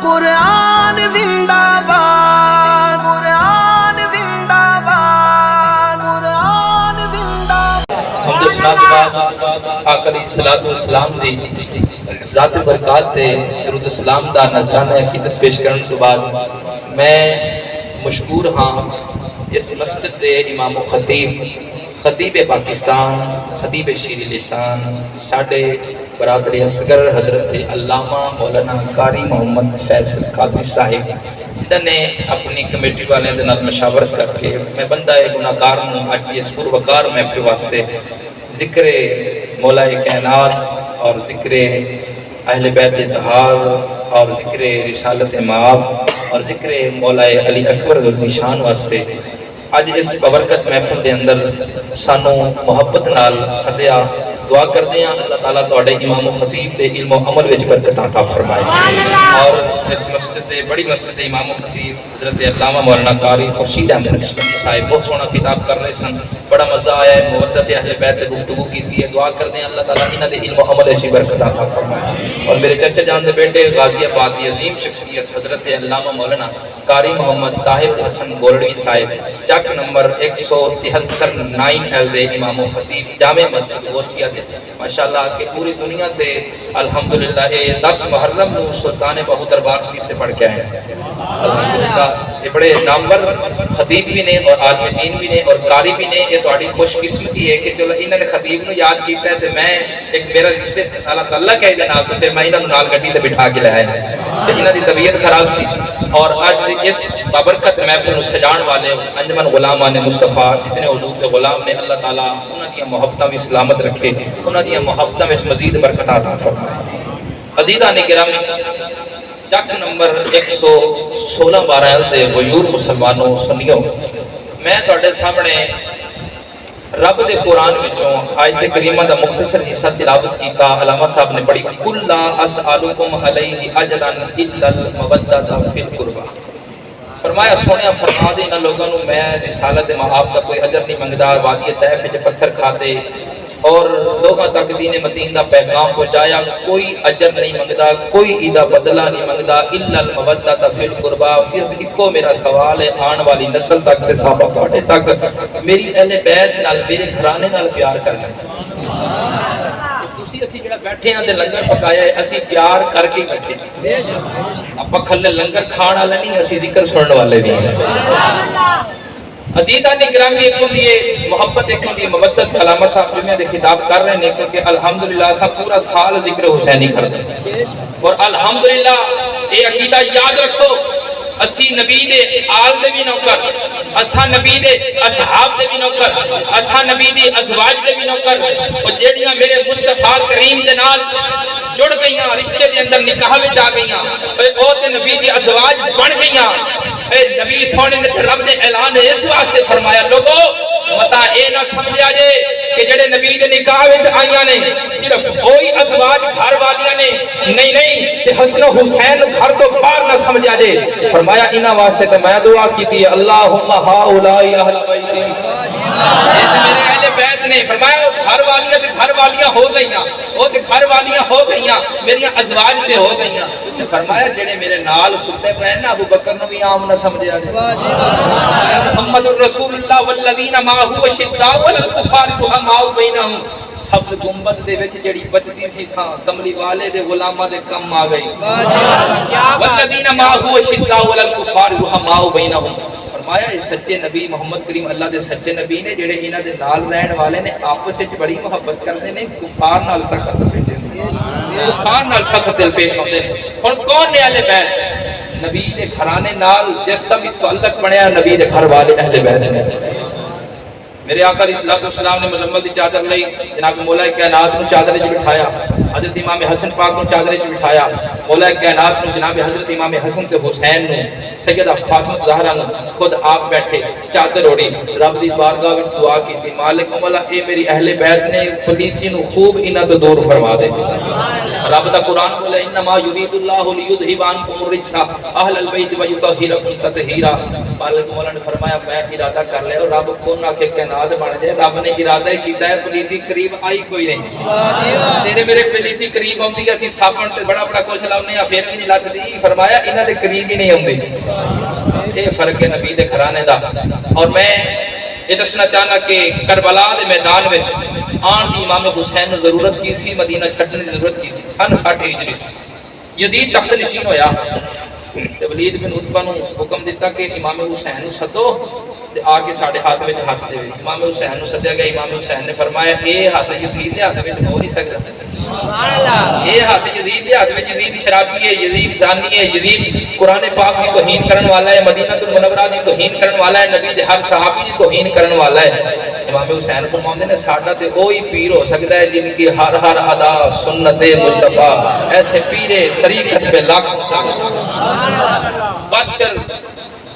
قرآن زندہ باد، قرآن زندہ باد، قرآن زندہ باد۔ حمد و ثنا کے بعد آقا علیہ الصلوۃ والسلام دی ذات برکات تے درود السلام دا نذرانہ عقیدت پیش کرنے کے بعد میں مشکور ہاں اس مسجد دے امام و خطیب پاکستان، خطیب شیر لسان ساڈے برادری اصغر حضرت علامہ مولانا قاری محمد فیصل قادری صاحب جنہوں نے اپنی کمیٹی والے دے نال مشاورت کر کے میں بندہ گناہگار ہوں اج اس پروکار محفل واسطے ذکر مولا کائنات اور ذکر اہل بیت اطہار اور ذکر رسالت مآب اور ذکر مولا علی اکبر رضی شان واسطے آج اس ببرکت محفل دے اندر سانو محبت نال سدیا دعا کرتے ہیں اللہ تعالیٰ توڑے امام و خطیب دے علم و عمل وچ برکت عطا فرمائے اور اس مسجد دے بڑی مسجد امام و خطیب حضرت علامہ مولانا قاری خورشید احمد نقشبندی صاحب بہت سونا کتاب کر رہے سن، بڑا مزہ آیا ہے، مودت اہل بیت گفتگو کی ہے، دعا کرتے ہیں اللہ تعالیٰ انہاں دے علم و عمل وچ برکت عطا فرمائے اور میرے چچا جان دے بیٹے غازی آباد کی عظیم شخصیت حضرت علامہ مولانا قاری محمد طاہر حسن گولڑوی صاحب چک نمبر 173 9L دے امام و خطیب جامع مسجد غوثیہ دے ماشاءاللہ کہ پوری دنیا تے الحمدللہ 10 محرم نو سلطان بہو دربار شریف تے پڑھ کے آئے ہیں الحمدللہ یہ بڑے نامور خطیب بھی نے اور عالم دین بھی نے اور قاری بھی نے، یہ تہاڈی خوش قسمتی ہے کہ چلو انہوں نے خطیب نو یاد کیتا ہے تے میں ایک میرا رشتے اللہ تعالیٰ کہے دے نال تے پھر میں انہاں نو نال گڈی تے بٹھا کے لے آیا تے انہاں دی طبیعت خراب سی اور آج اس بابرکت محفل نو سجان والے انجمن غلامان مصطفیٰ جتنے علوم کے غلام نے اللہ تعالیٰ انہاں دی محبتاں بھی سلامت رکھے، انہاں دی محبتاں وچ مزید برکت عطا فرمائے۔ عزیزان گرامی چک نمبر 116 12L دے غیور مسلمانوں سنیو، میں تواڈے سامنے رب دے قرآن وچوں آیت کریمہ دا مختصر حصہ تلاوت کیتا، علامہ صاحب نے پڑھی قُلْ لَا أَسْأَلُكُمْ عَلَيْهِ أَجْرًا إِلَّا الْمَوَدَّةَ فِي الْقُرْبَى، فرمایا سونیا فرما دے انہاں لوگوں میں رسالت مآب کا کوئی اجر نہیں منگدا، وادی طیف وچ پتھر کھاتے اور لوگوں تک دین متین دا پیغام پہنچایا، کوئی اجر نہیں منگدا، کوئی ایدہ بدلہ نہیں منگدا، الا المودۃ فی القربى، صرف ایکو میرا سوال ہے آن والی نسل تک تے صحابہ تواڈے تک میری اہل بیت نال میرے گھرانے نال پیار کرنا تسی اسی جڑا بیٹھے ہیں تے لنگر پکایا ہے اسی پیار کر کے بیٹھے بے شک اپا کھلے لنگر کھان والے نہیں، اسی ذکر سنن والے بھی ہیں۔ عزیزان گرامی ایک ہوندی ہے محبت، ایک ہوندی ہے مودت۔ علامہ صاحب جمعہ دے خطاب کر رہے ہیں کیونکہ الحمدللہ سب پورا سال ذکر حسینی کرتے ہیں اور الحمدللہ یہ عقیدہ یاد رکھو، اسی نبی دے آل دے بھی نوکر، اسا نبی دے اصحاب دے بھی نوکر، اسا نبی دی ازواج دے بھی نوکر، اور جیڑیاں میرے مصطفیٰ کریم دے نال جڑ گئیاں، رشتے دے اندر نکاح وچ آ گئیاں، او تے نبی دی ازواج بن گئیاں۔ اے نبی سونے نے رب نے اعلان اس واسطے فرمایا لوگو متا اے نہ سمجھا جے کہ جڑے نبی دے نکاح وچ آئیاں نے صرف وہی ازواج گھر والیاں نے، نہیں نہیں تے حسن و حسین گھر تو باہر نہ سمجھا جے، فرمایا انہاں واسطے تے میں دعا کیتی ہے اللہم ہؤلاء اہل بیت، اے میرے اہل بیت نے، فرمایا گھر والیاں تے گھر والیاں ہو گئیاں، او تے گھر والیاں ہو گئیاں، میری ازواج تے ہو گئیاں، تے فرمایا جڑے میرے نال ستے پے نا ابو بکر نو بھی عام نہ سمجھیا جائے، محمد الرسول اللہ والذین معه اشداء علی الکفار رحماء بینہم، سبز گنبد دے وچ جڑی بچدی سی ساں کملی والے دے غلاماں دے کم آ گئی، والذین معه اشداء علی الکفار رحماء بینہم، فرمایا اس سچے نبی محمد کریم اللہ دے سچے نبی نے جڑے انہاں دے نال رہن والے نے آپس وچ بڑی محبت کردے نے، کفار نال سخت پیش ہوندے نے، کفار نال سخت دل پیش ہوندے نے۔ ہن کون نے اہل بیت؟ نبی دے گھرانے نال جس دا بھی تعلق بنیا نبی دے گھر والے اہل بیت نے۔ میرے آقا علیہ الصلوۃ والسلام نے مذمت دی چادر لئی، جناب مولا کائنات نو چادر وچ بٹھایا، حضرت امام حسن پاک نو چادر وچ بٹھایا، مولا کائنات نو جناب حضرت امام حسن تے حسین نو، سیدہ فاطمہ زہرا نو خود آپ بیٹھے چادر اوڑی رب دی بارگاہ وچ دعا کیتی، مالک مولا اے میری اہل بیت نے پلیتی نو خوب انہاں تو دور فرما دے۔ رب دا قرآن بولے انما یرید اللہ لیذھب عنکم الرجس اہل البیت ویطہرکم تطہیرا، پالک مولا نے فرمایا میں ارادہ کر لیا اور رب کون آ کے کائنات بن جائے. رب نے ارادہ ہی کیتا ہے, پلیتی قریب آئی کوئی نہیں. تیرے میرے پلیتی قریب آتی ہے, اسی صابن تے بڑا بڑا کچھ لاؤنے ہیں پھر بھی نہیں لتھدی. فرمایا انہاں دے قریب ہی نہیں آندی. یہ فرق ہے نبی دے گھرانے دا. اور میں یہ دسنا چاہنا کہ کربلا دے میدان وچ آن دی امام حسین نوں ضرورت کی سی, مدینہ چھڈنے دی ضرورت کی سی. سن 60 ہجری یزید تخت نشین ہویا تے ولید بن عتبہ نوں حکم دیتا کہ امام حسین نوں سدو تے آ کے ساڈے ہاتھ وچ ہاتھ دے. امام حسین نوں سدیا گیا. امام حسین نے فرمایا اے ہاتھ یزید دے ہاتھ وچ ہو نہیں سکدا. سبحان اللہ. اے ہاتھ یزید دے ہاتھ وچ, یزید شرابی ہے, یزید زانی ہے, یزید قرآن پاک کی توہین کرن والا ہے, مدینہ المنورہ دی توہین کرن والا ہے, نبی دے ہر صحابی دی توہین کرن والا ہے. امام حسین فرماتے ہیں ساڈا تے وہی پیر ہو سکتا ہے جن کی ہر ہر ادا سنت مصطفیٰ, ایسے پیرے طریقت پہ لاکھ. بس کر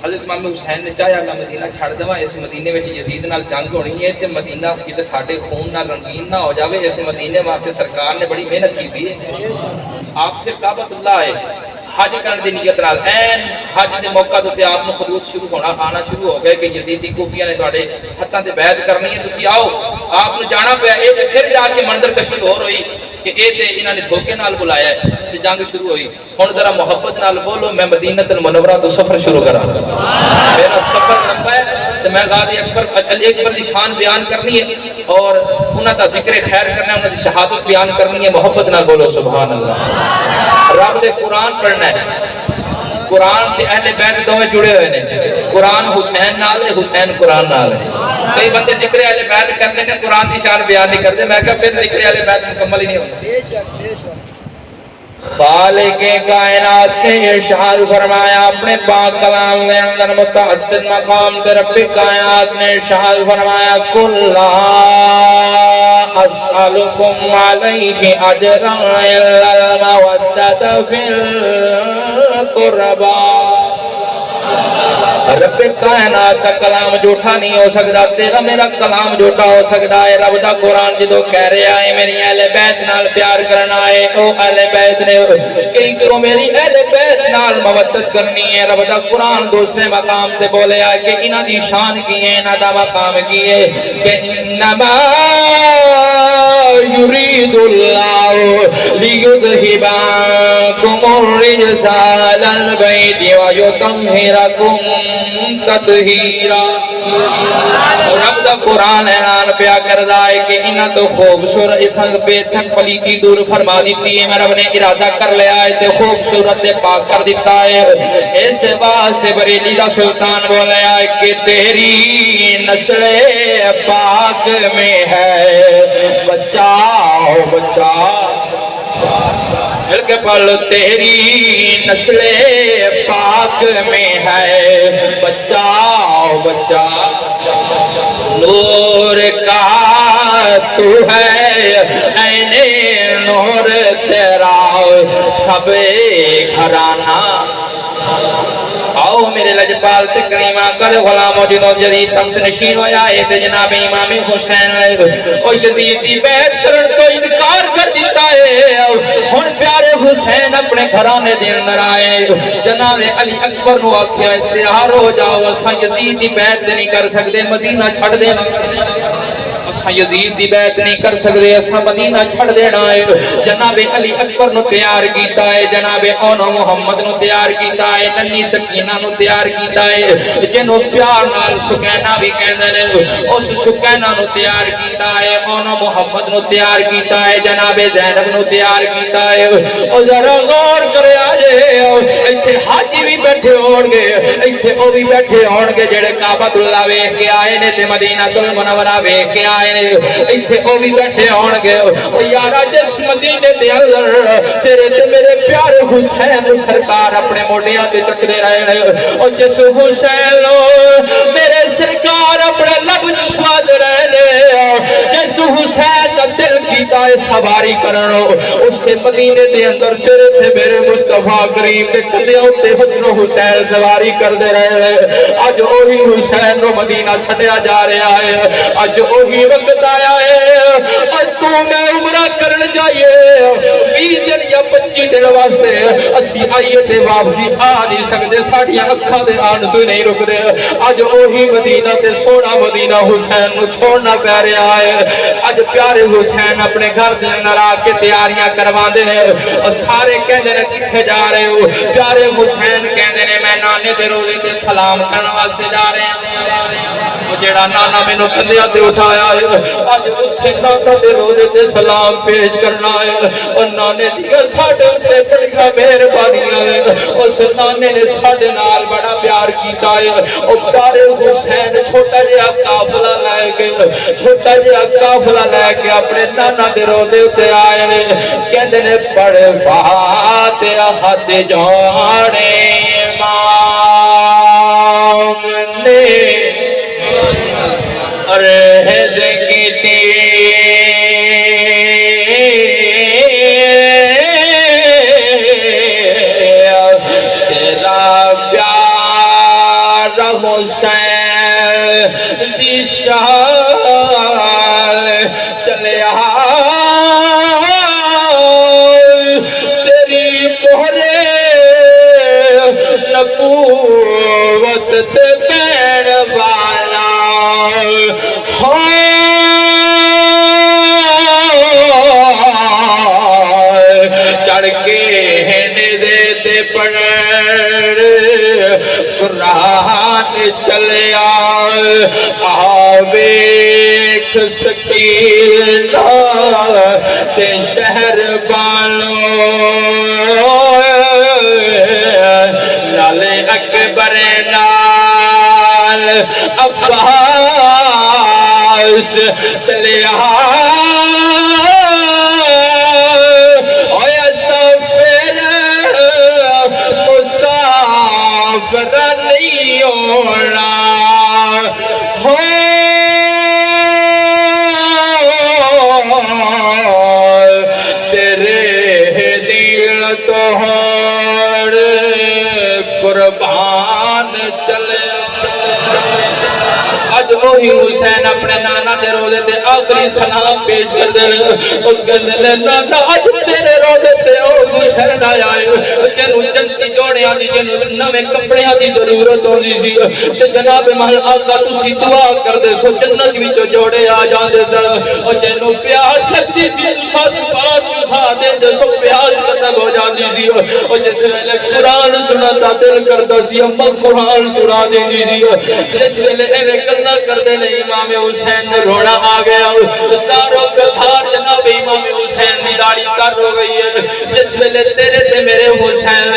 حضرت امام حسین نے چاہیا میں مدینہ چھڑ دواں, اس مدینے وچ یزید نال جنگ ہونی ہے تے مدینہ کیتے ساڈے خون نال رنگین نہ ہو جاوے. اس مدینے واسطے سرکار نے بڑی محنت کی ہے. آپ پھر کعبۃ اللہ آئے حج کرنے دی نیت نال. این حج دے موقع تے آپ نو خطوط شروع ہونا آنا شروع ہو گئے کہ یزیدی کوفیہ نے تواڈے ہتھاں تے بیعت کرنی ہے, تسی آؤ. آپ نے جانا پیا. اے تے پھر جا کے منظر کشی ہو رہی کہ اے تے انہاں نے دھوکے نال بلایا ہے تے جنگ شروع ہوئی. ہن ذرا محبت نال بولو میں مدینہ المنورہ تو سفر شروع کراں. میرا سفر لمبا ہے تے میں غازی علی اکبر دی شان بیان کرنی ہے اور انہاں دا ذکر خیر کرنا ہے, انہاں دی شہادت بیان کرنی ہے. محبت نال بولو سبحان اللہ. رب دے قرآن پڑھنا ہے. قرآن تے اہل بیت دوویں جڑے ہوئے نے. قرآن حسین نال ہے, حسین قرآن نال ہے. کئی بندے ذکر اہل بیت کرتے ہیں قرآن کی شان بیان نہیں کرتے. میں کہا پھر ذکر اہل بیت مکمل ہی نہیں ہوتا. خالق کائنات نے ارشاد فرمایا اپنے پاک کلام کے اندر متعدد مقام تے رب کائنات نے ارشاد فرمایا قل لا اسألکم علیہ اجرا الا المودۃ فی القربى. رب کائنات کا کلام جھوٹا نہیں ہو سکتا, تیرا میرا کلام جھوٹا ہو سکتا ہے. رب دا قرآن جدو کہہ رہا ہے میری اہل بیت نال پیار کرنا ہے, او اہل بیت نے کہیں کہ میری اہل بیت نال مودت کرنی ہے. رب دا قرآن دوسرے مقام سے بولے ہے کہ انہاں دی شان کی ہے, انہاں دا مقام کی ہے کہ انما یرید اللہ لیذہب عنکم الرجس اہل البیت ویطہرکم تطہیرا. رب دا قرآن اعلان پیا کردا ہے کہ انہاں تو خوبصورت اسنگ بے تک پلیتی دور فرما دیتی ہے. میں رب نے ارادہ کر لیا ہے تے خوبصورت تے پاک کر دیتا ہے. اس واسطے بریلی دا سلطان بولیا ہے کہ تیری نسل پاک میں ہے بچاؤ بچاؤ. مل کے پڑھ لو تیری نسل پاک میں ہے بچاؤ بچاؤ. نور کا تو ہے عین نور تیرا سب گھرانہ. آؤ میرے لجپال تے کریمہ کر غلام و جنود جدید تخت نشین ہویا ہے تے جناب امام حسین اور یزید دی بیعت کرن تو انکار کر دیتا ہے. ہن پیارے حسین اپنے گھرانے دے اندر آئے, جناب علی اکبر نو آکھیا تیار ہو جاؤ, اساں یزید دی بیعت نہیں کر سکدے, مدینہ چھڑ دینا. یزید دی بیعت نہیں کر سکتے, اساں مدینہ چھڑ دینا ہے. جناب علی اکبر نو تیار کیتا ہے, جناب اون محمد نو تیار کیتا ہے, ننی سکینہ نو تیار کیتا ہے, جنوں پیار نال سکینہ بھی کہندے نے, اس سکینہ نو تیار کیتا ہے, اون محمد نو تیار کیتا ہے, جناب زینب نو تیار کیتا ہے. او ذرا غور کریا جے, ایتھے حاجی بھی بیٹھے ہون گے, ایتھے او بھی بیٹھے ہون گے جڑے کعبۃ اللہ ویکھ کے آئے نے تے مدینہ المنورہ ویکھ کے آئے نے, ایتھے او بھی بیٹھے ہون گے. او یارا جس مدینے دے اندر تیرے تے میرے پیارے حسین سرکار اپنے موڈیاں تے چکدے رہے نے, او جس حسین میرے سرکار اپنے لب چ سواد رہے نے, اس حسین دا دل کیتا ہے سواری کرنو اسے مدینے دے اندر تیرے تھے میرے مصطفیٰ کریم دے کندیاں تے حسن حسین سواری کر دے رہے ہیں اج اوہی حسین نو مدینہ چھڈیا جا رہا ہے اج اوہی وقت آیا ہے اج تو میں عمرہ کرن جائیے 20 دن یا 25 دن واسطے اسی آئیے تے واپسی آ نہیں سکتے ساڑیاں اکھاں دے آنسو نہیں رک دے اج اوہی مدینہ تے سونا مدینہ حسین نو چھوڑنا پہ رہا ہے اج پیارے حسین اپنے گھر دے اندر آ کے تیاریاں کروا دے اور سارے کہندے نے کتھے جا رہے ہو پیارے حسین کہندے نے میں نانے دے روزے تے سلام کرن واسطے جا رہے ہیں وہ جڑا نانا مینوں کندھیاں تے اٹھایا ہے اج اس ساتھ دے روزے تے سلام پیش کرنا ہے اور نانے دی ساڈے تے بڑی مہربانیاں نے اس نانے نے ساڈے نال بڑا پیار کیتا ہے او پیارے حسین چھوٹا جہا قافلہ لے کے چھوٹا جہا قافلہ لے کے اپنے نانا دے روزے تے آئے نے کہندے نے پڑھ فاتحہ تے جانے امام نے رہز کیتی تیرا پیار حسین ذیشان چلے تیری مہر نبوت تے پین والا چڑھ کے ندے تے پڑھ قرآن چلیا آویکھ سکینہ تے شہر بالو نال اکبر نال عباس چلیا نہیں ہونا ہو تیرے دل تو ہر قربان چلے اج اوہی حسین اپنے نانا دے روزے تے آخری سلام پیش کر دے اس کہندے نے نانا اج تیرے روزے تے او حسین آیا ہے جنوں جنتی جوڑیاں دی جنوں نویں کپڑیاں دی ضرورت ہوندی سی تے جناب محل آقا تسی دعا کر دے سو جنت وچوں جوڑے آ جاندے سن او جنوں پیاس لگدی سی ساتھ پار چسا دے سو پیاس ختم ہو جاندی سی او جس ویلے قرآن سنن دا دل کردا سی اما قرآن سنا دیندی سی جس ویلے ایویں گلاں کردے نے امام حسین نے رونا آ گیا ساروں کا تھار جناب امام حسین دی داڑھی کر ہو گئی ہے جس ویلے تیرے تے میرے حسین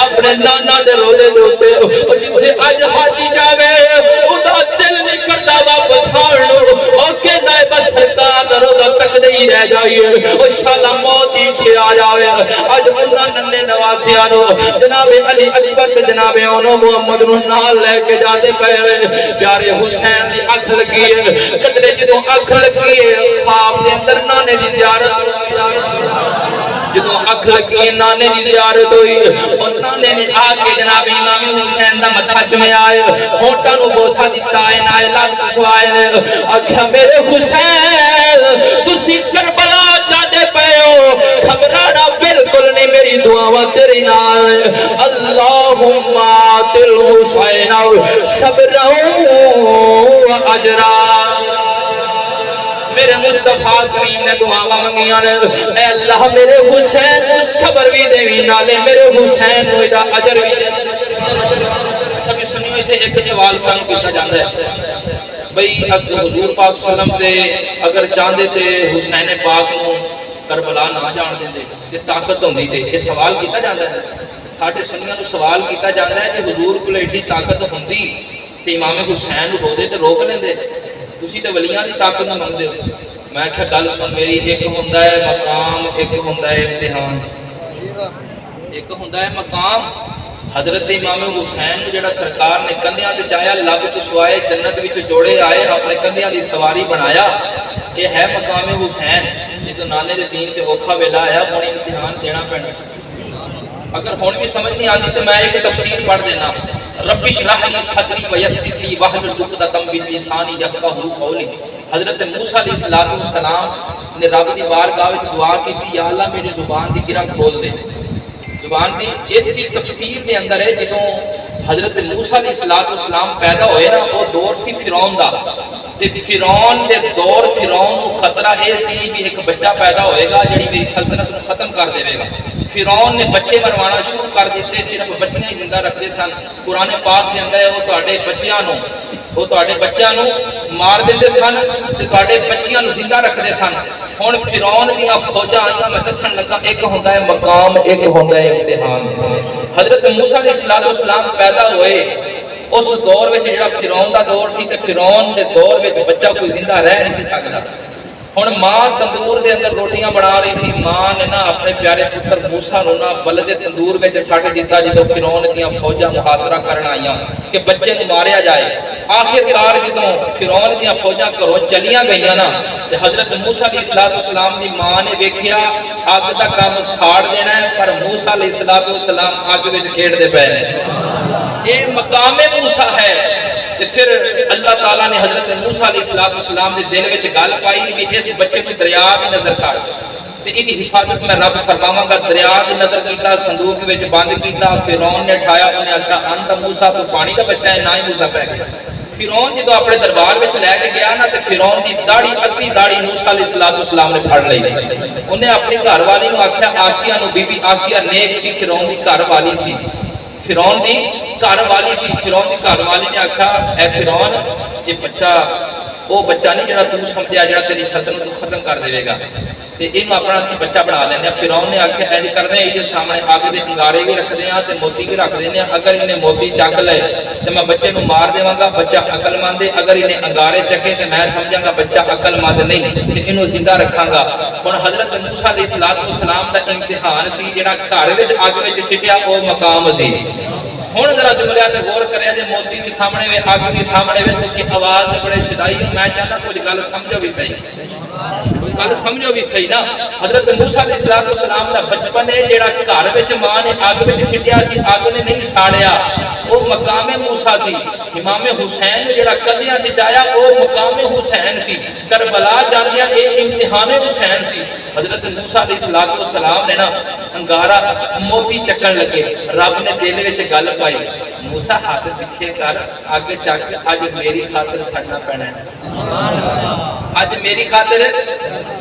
اپنے نانا دے روزے دے اوتے او جتھے اج حاجی جاوے او دا دل نہیں کردا واپس آن او کہندا ہے بس سرکار دا روزہ تکدے ہی رہ جائیے او انشاءاللہ موت ہی تے آ جاوے اج انہاں ننے نواسیاں نو جناب علی اکبر تے جناب انو محمد نو نال لے کے جاندے پئے پیارے حسین دی اکھ لگی ہے قدرے جدوں اکھ لگی ہے خواب دے اندر نانے دی زیارت جدوں اکھ لگی نانے دی زیارت ہوئی اور نانے نے آ کے جناب امام حسین دا متھا چومیا ہے ہونٹاں نو بوسا دتا ہے نائے لال کسوائے نے آکھیا میرے حسین تسی کربلا جاندے پئے ہو گھبرانا بالکل نہیں میری دعاواں تیری نال اللہم آتل حسین صبرا و اجرا میرے مصطفیٰ کریم نے دعاواں منگیاں نے اے اللہ میرے حسین کو صبر بھی دے نالے میرے حسین کو دا اجر بھی دے اچھا بھی سنیو تے ایک سوال سان کیتا جاندا ہے بھئی حضور پاک صلی اللہ علیہ وسلم دے اگر چاہندے تے حسین پاک نو کربلا نہ جان دیندے تے طاقت ہوندی تے یہ سوال کیتا جاندا ہے ساڈے سنیاں نو سوال کیتا جاندا ہے کہ حضور کول ایڈی طاقت ہوندی تے امام حسین نو روزے تے روک لیندے تسی تے ولیاں دی طاقت نہ منگدے ہو میں کہ گل سن میری ایک ہوندا ہے مقام ایک ہوندا ہے امتحان ایک ہوندا ہے مقام حضرت امام حسین جڑا سرکار نے کندھیاں تے چایا لب چ سوائے جنت وچ جوڑے آئے اپنے کندھیاں دی سواری بنایا یہ ہے مقام حسین جدو نانے دے دین تے اوکھا ویلا آیا ہن امتحان دینا پینا سی اگر ہن بھی سمجھ نہیں آتی تو میں ایک تفسیر پڑھ دینا رب اشرح لی صدری ویسر لی واحلل عقدۃ من لسانی یفقهوا قولی حضرت موسیٰ علیہ السلام نے رب دی بارگاہ وچ دعا کی یا اللہ میری زبان دی گرہ کھول دے زبان دی اس کی تفسیر دے اندر ہے جدوں حضرت موسیٰ علیہ السلام پیدا ہوئے نا وہ دور سی فرعون دا تے فرعون دے دور فرعون کو خطرہ اے سی بھی ایک بچہ پیدا ہوئے گا جڑی میری سلطنت کو ختم کر دے گا فرعون نے بچے مروانا شروع کر دیتے صرف بچیاں ہی زندہ رکھتے سن قرآن پاک دے اندر وہ تواڈے بچیاں نو مار دیندے سن تے تواڈے بچیاں نو زندہ رکھدے سن ہن فرعون دیاں فوجاں آئیاں میں دسن لگا ایک ہوندا ہے مقام ایک ہوندا ہے امتحان حضرت موسیٰ علیہ السلام پیدا ہوئے اس دور وچ جڑا فرعون دا دور سی تے فرعون دے دور وچ بچہ کوئی زندہ رہ نہیں سی سکدا ہن ماں تندور دے اندر روٹیاں بنا رہی سی ماں نے نا اپنے پیارے پتر موسیٰ نو نا بلد تندور وچ سٹ دتا جدوں فرعون دیاں فوجاں محاصرہ کرن آئیاں کہ بچے نو ماریا جائے آخرکار جدوں فرعون دیاں فوجاں گھروں چلیاں گئیاں نا تے حضرت موسیٰ علیہ السلام دی ماں نے ویکھیا اگ دا کام ساڑ دینا ہے پر موسیٰ علیہ السلام اگ وچ کھیڈدے پئے نے یہ مقام موسیٰ ہے تے پھر اللہ تعالیٰ نے حضرت موسیٰ علیہ السلام دے دل وچ گل پائی بھی اس بچے کو دریا بھی نظر کر تے ایدی حفاظت میں رب فرماواں گا دریا دی نظر کیتا صندوق وچ بند کیتا فرعون نے اٹھایا انہیں آکھیا انت موسیٰ تو پانی دا بچہ ہے نہ ہی موسیٰ پہ گیا فرعون جدو اپنے دربار وچ لے کے گیا نا تے فرعون دی داڑھی ادھی داڑھی موسیٰ علیہ السلام نے پھڑ لئی انہیں اپنی گھر والی نو آکھیا آسیہ نو بی بی آسیہ نیک سی فرعون دی گھر والی سی فرعون دی گھر والی سی فرعون دی گھر والی نے آکھا اے فرعون یہ بچہ وہ بچہ نہیں جڑا تو سمجھیا جڑا تیری سلطنت کو ختم کر دے گا تے اینو اپنا اسی بچہ بنا لینے فرعون نے آکھیا اینج کرنے یہ سامنے آگ دے انگارے بھی رکھ دیاں تے موتی بھی رکھ دینے اگر انہیں موتی چک لے تے میں بچے نو مار دیواں گا بچہ عقل مند ہے اگر انہیں انگارے چکے تے میں سمجھاں گا بچہ عقل مند نہیں تے اینو زندہ رکھاں گا ہن حضرت موسیٰ علیہ السلام دا امتحان سی جڑا گھر وچ اگ وچ سٹیا او مقام سی ہن ذرا جملے تے غور کریا جے موتی بھی سامنے وے اگ بھی سامنے وے تسی آواز تے بڑے شدائی میں چاہنا کچھ گل سمجھو بھی صحیح کوئی گل سمجھو بھی صحیح نا حضرت موسیٰ علیہ السلام دا بچپن ہے جڑا گھر وچ ماں نے اگ وچ سٹیا سی اگ نے نہیں ساڑیا وہ مقام موسیٰ سی امام حسین نے جڑا کدیاں تے جایا وہ مقام حسین سی کربلا جاندیاں اے امتحان حسین سی حضرت موسیٰ علیہ السلام نے نا انگارا موتی چکن لگے رب نے دل وچ گل پائی موسیٰ ہاتھ پیچھے کر آگے چک اج میری خاطر سڑنا پینا ہے اج میری خاطر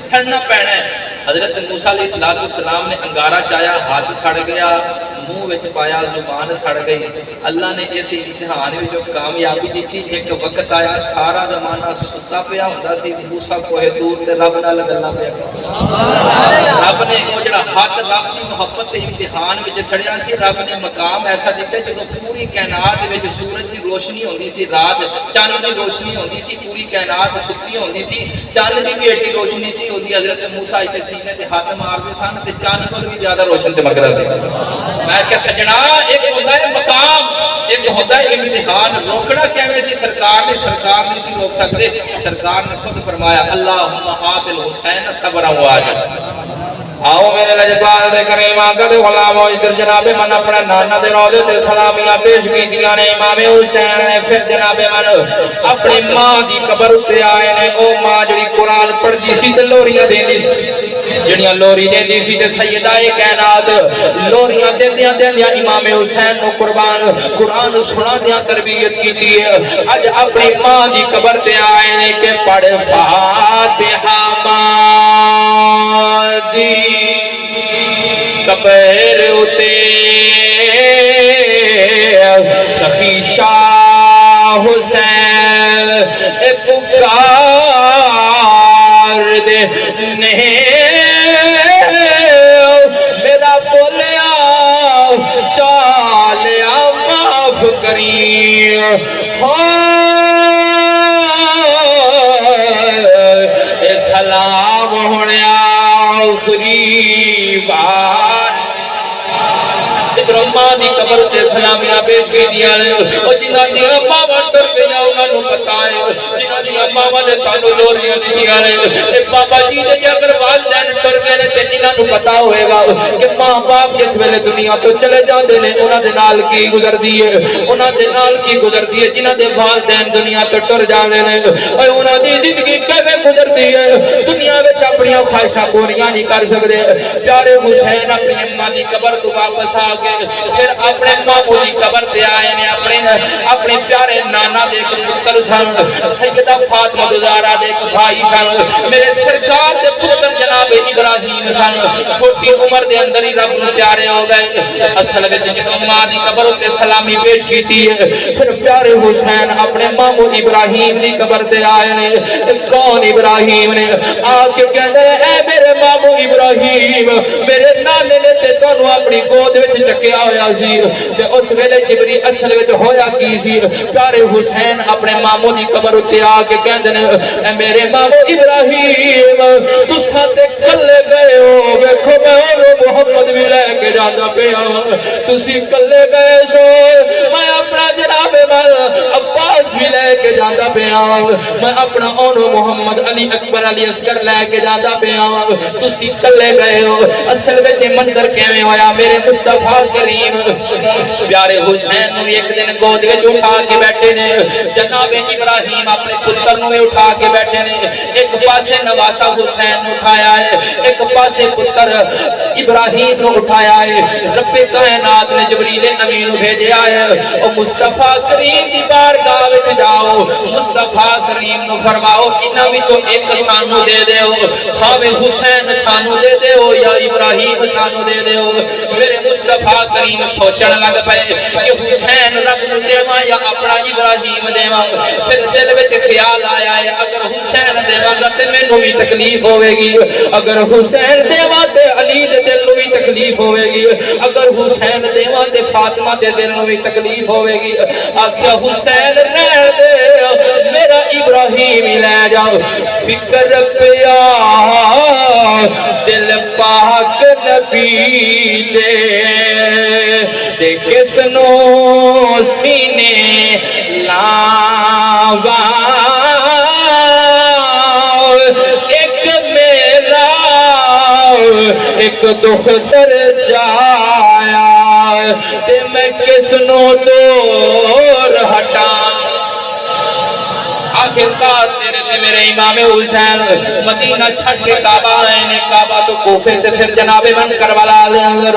سڑنا پینا ہے حضرت موسیٰ علیہ السلام نے انگارا چایا ہاتھ سڑ گیا منہ وچ پایا زبان سڑ گئی اللہ نے اس امتحان وچ کامیابی دیتی ایک وقت آیا سارا زمانہ ستا پیا ہوندا سی موسیٰ کوہ طور تے رب نال گلاں پیا رب نے وہ جڑا ہاتھ رب دی محبت تے امتحان وچ سڑیا سی رب نے مقام ایسا دتا جدوں پوری کائنات وچ سورج دی روشنی ہوندی سی رات چاند دی روشنی ہوندی سی پوری کائنات ستی ہوندی سی چاند دی بھی ایڈی روشنی سی ہوندی حضرت موسیٰ تے سینے تے ہاتھ ماردے سن تے چاند کول بھی زیادہ روشن چمکدا سی میں کہ سجنا ایک ہوندا ہے مقام ایک ہوندا ہے امتحان روکنا کیویں سی سرکار نہیں سی روک سکتے سرکار نے خود فرمایا اللہم آت الحسین صبرا واجا آؤ میرے لجپال دے کریم آقا دے غلام و ادھر جناب من اپنے نانا دے روزے تے سلامیاں پیش کی دیا نے امام حسین نے پھر جناب من اپنی ماں دی قبر اتے آئے نے او ماں جڑی قرآن پڑھ دی سی تے لوریاں دے دی سی جڑیاں لوری دے دی سی تے سیدہ کائنات لوریاں دے دیاں امام حسین نو قرآن سنا دیاں تربیت کی دی اج اپنی ماں دی قبر تے آئے نے کہ پڑھ فاتحہ ماں دی قبر اتے سخی شاہ حسین پکار دے میرا بولیا چالیا معاف کری سلام ہونے آخری بار ادھر اماں دی قبر تے سلامیاں پیش کی دیا او جنہاں دی اماں ڈر گیا انہاں نو نو پتا ہے جنہاں دی ماواں نے تانوں لوریاں دتیاں نے اے بابا جی دے اگر والدین ٹر گئے نے تے انہاں نو پتا ہوئے گا کہ ماں باپ جس ویلے دنیا تو چلے جاندے نے انہاں دے نال کی گزردی ہے انہاں دے نال کی گزردی ہے جنہاں دے والدین دنیا تو ٹر جاندے نے اے انہاں دی زندگی کیویں گزردی ہے دنیا وچ اپنی خواہشاں پوریاں نہیں کر سکدے پیارے حسین اپنی اماں دی قبر تو واپس آ کے پھر اپنے ماموں دی قبر تے آئے نے اپنے پیارے نانا دے پتر سن سیدہ فاطمہ زہرا دے بھائی سن میرے سرکار دے پتر جناب ابراہیم سن چھوٹی عمر دے اندر ہی رب نوں پیارے ہو گئے اصل وچ جدوں ماں دی قبر تے سلامی پیش کیتی ہے پھر پیارے حسین اپنے ماموں ابراہیم دی قبر تے آئے نے کون ابراہیم نے آ کے کہندے اے میرے ماموں ابراہیم میرے نانے نے تے تانوں اپنی گود وچ چکیا ہویا سی تے اس ویلے جبری اصل وچ ہویا کی سی پیارے حسین اپنے ماموں دی قبر تے آ کے کہندے نے اے میرے ماموں ابراہیم تساں تے کلے گئے ہو ویکھو میں محمد بھی لے کے جاندا پیا تسی کلے گئے سو میں اپنا جناب عباس بھی لے کے جاندا پیا میں اپنا اونو محمد علی اکبر علی اصغر لے کے جاندا پیا تسی کلے گئے ہو اصل وچ منظر کیویں ہویا میرے مصطفی کریم پیارے حسین نو ایک دن گود وچ اٹھا کے بیٹھے نے جناب ابراہیم اپنے پتر نو اٹھا کے بیٹھے نے ایک پاسے نواسا حسین نو اٹھایا ہے ایک پاسے پتر ابراہیم نو اٹھایا ہے رب کائنات نے جبریل امین نو بھیجیا ہے او مصطفی کریم دی بارگاہ وچ جاؤ مصطفی کریم نو فرماؤ انہاں وچوں ایک سانو دے دیو بھاویں حسین سانو دے دیو یا ابراہیم سانو دے دیو میرے مصطفی کریم سوچن لگ پئے کہ حسین رب نو دیواں یا اپنا ابراہیم دیواں پھر دل وچ خیال آیا ہے اگر حسین دیواں گا تے مینوں بھی تکلیف ہوے گی اگر حسین دیواں تے علی دے دل نو بھی تکلیف ہوے گی اگر حسین دیواں تے فاطمہ دے دل نو بھی تکلیف ہوے گی آکھیا حسین رہن دے میرا ابراہیم ہی لے جاؤ فکر پیا دل پاک نبی دے کس نو سینے لاوا ایک میرا ایک دختر جایا تے میں کس نو دور ہٹا آخرکار تیرے تے میرے امام حسین مدینہ چھڑ کے کعبہ آئے نے کعبہ تو کوفے تے پھر جناب من کربلا دے اندر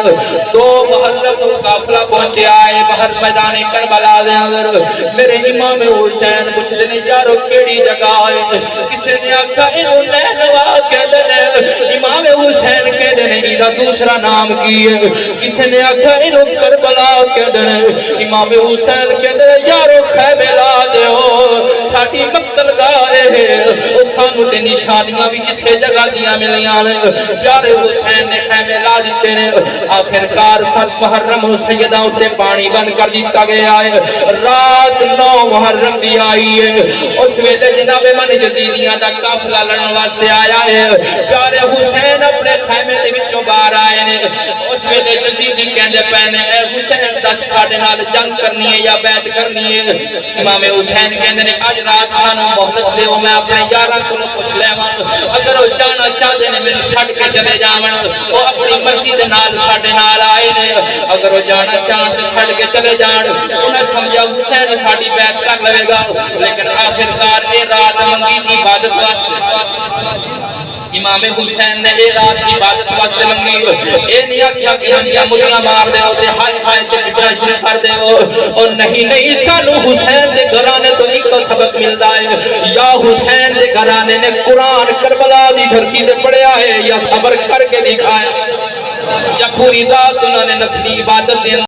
دو محرم کو قافلہ پہنچے آئے بہر میدان کربلا دے اندر میرے امام حسین پوچھ دے یارو کیڑی جگہ آئے کسی نے آکھا انہوں نینوا کہہ دے امام حسین کہہ دے ایدہ دوسرا نام کی ہے کسی نے آکھا انہوں کربلا کہہ دے امام حسین کہہ دے یارو خیمے لا دے ہو ساٹھی مقتل گائے ہیں سانو تے نشانیاں بھی اسے جگہ دیا ملیاں نے پیارے حسین نے خیمے لا دیتے نے آخرکار 7 محرم سیدہ اسے پانی بند کر دیتا گیا ہے رات 9 محرم بھی آئی ہے اس ویلے جناب من جزیدیاں دا قافلہ لڑن واسطے آیا ہے پیارے حسین اپنے خیمے دے وچوں باہر آئے نے اس ویلے جزیدی کہندے پہنے اے حسین 10 ساڑھے نال جنگ کرنی ہے یا بیعت کرنی ہے امام حسین کہندے نے اج رات سانو محلت دے میں اپنے یاراں کو پوچھ لیواں اگر وہ جانا چاہتے نے مینوں چھڈ کے چلے جاون وہ اپنی مرضی دے نال ساڈے نال آئے نے اگر وہ جانا چاہن تے چھڈ کے چلے جان انہاں سمجھا حسین ساڈی بیعت کر لے گا لیکن آخرکار اے رات منگی عبادت واسطے امام حسین نے اے رات عبادت واسطے منگی اے نہیں آکھیا کہ ہم مدیاں مار دے تے ہائے ہائے تے پٹا شروع کر دے اور نہیں سانو حسین دے گھرانے تو ایک سبق ملدا ہے یا حسین دے گھرانے نے قرآن کربلا دی دھرتی تے پڑھیا ہے یا صبر کر کے دکھایا یا پوری رات انہوں نے نفلی عبادت